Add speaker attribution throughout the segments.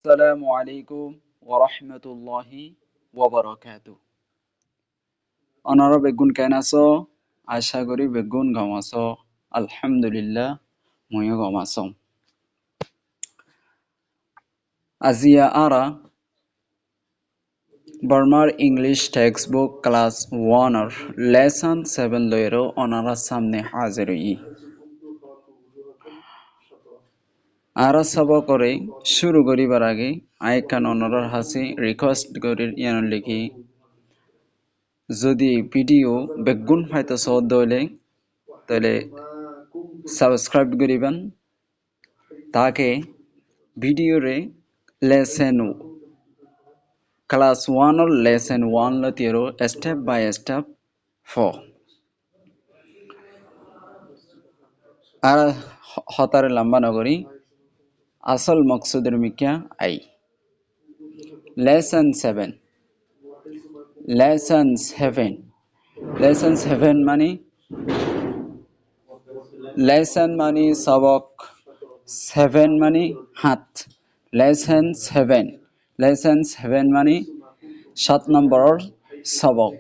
Speaker 1: আসসালামু আলাইকুম ওয়া রাহমাতুল্লাহি ওয়া বারাকাতুহু। অনারা বেগুন কেন আছো? আশা করি বেগুন গম আছো। আলহামদুলিল্লাহ ময়ও গম আছো। আজিয়া আরা বার্মার ইংলিশ টেক্সট বুক ক্লাস 1 এর লেসন 7 লয়েরও অনারা সামনে হাজির হই। আরা সব করে শুরু করিবার আগে আইকান অনারার হাসি রিকোয়েস্ট করি ইয়ান লিখি যদি ভিডিও বেগুন ফাইতে সদ দইলে তাহলে সাবস্ক্রাইব করিবেন তাকে ভিডিওরে লেসন ক্লাস 1 or লেসন 1 লতিরো স্টেপ বাই স্টেপ ফ আর হতারে লম্বা নগরী আসল মকসুদের মিক্যা আই লেসন 7 লেসন 7 লেসন 7 মানে লেসন মানে সবক 7 মানে হাত লেসন 7 লেসন 7 মানে 7 নম্বর সবক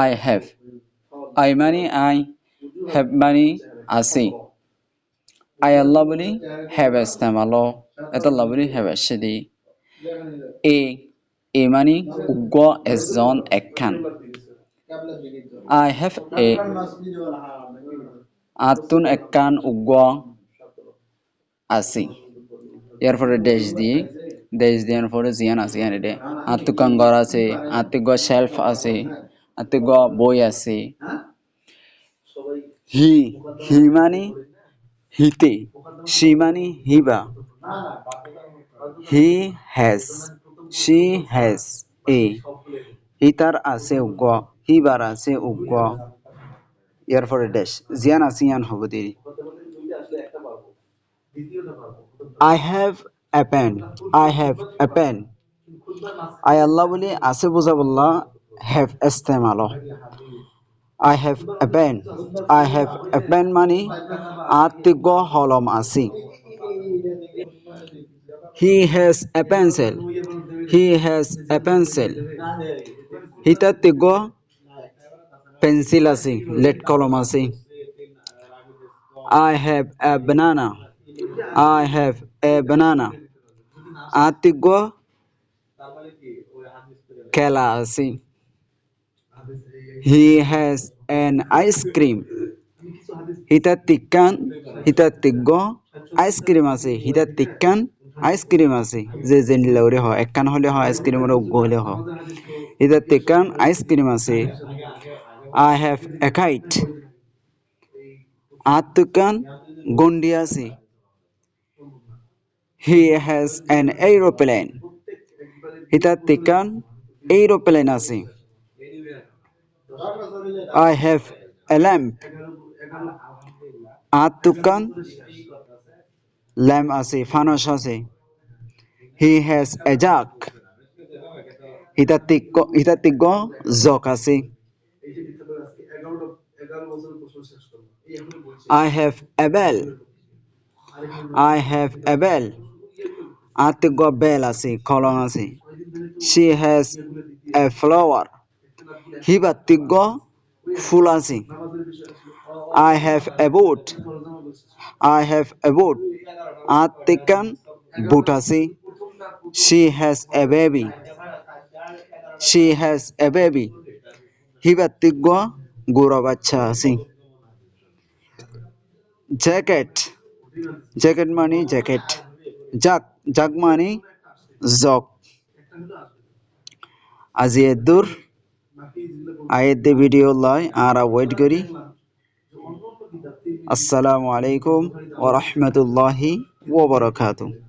Speaker 1: I have I মানে I have মানে আছি I আল্লাহ বলি have ইস্তেমালো এটা আল্লাহ বলি have আসদি এ মানে উগ্র এজন একখান I have a আতুন একখান উগ্র আছি এরপরে দেশ দিয়ার পরে জিয়ান আছে ইয়ান রে আতুকান ঘর আছে আতুগ শেলফ আছে আতুগ বই আছে হি মানে হিতে শি মানে হিবা he has she has a হিতার আছে উগ্র হিবার আছে উগ্র এরপরে দেশ জিয়ান আছে ইয়ান হব দেরি I have a pen. I have a pen. I Allah বলি আছে বুঝা বললা have ইস্তেমালো I have a pen. I have a pen মানে আতিগ হলম আছে He has a pencil. He has a pencil. হিতার তিগ পেন্সিল আছে লেট কলম আছে I have a banana. I have a banana. আতিগ খেলা আছে He has an ice cream. হিতার তিগ আইসক্রিম আছে হিতার তিক্কান আইসক্রিম আছে যে জেনিলে ওরে হয় একখান হলে হয় আইসক্রিমের উগ্র হলে হয় হিতার তিক্কান আইসক্রিম আছে I have a kite. আতুকান গন্ডি আছে He has an aeroplane. হিতার তিক্কান aeroplane আছে I have a lamp. আতুকান ল্যাম্প আছে ফানস আছে He has a jug. হিতার তিগ জক আছে I have a bell. I have a bell. আতিগ বেল আছে কলম আছে She has a flower. হিবার তিগ ফুল আছে I have a boat. I have a boat. আতিকান বুট আছে She has a baby. She has a baby. হিবার তিগ গুড়া বাচ্চা আছে জ্যাকেট জ্যাকেট মানে জ্যাকেট জাগ মানে জগ আজি এদুর আয়েদে ভিডিও লয় আর ওয়েট করি আসসালামু আলাইকুম ওয়া রাহমাতুল্লাহি ওয়া বারাকাতুহু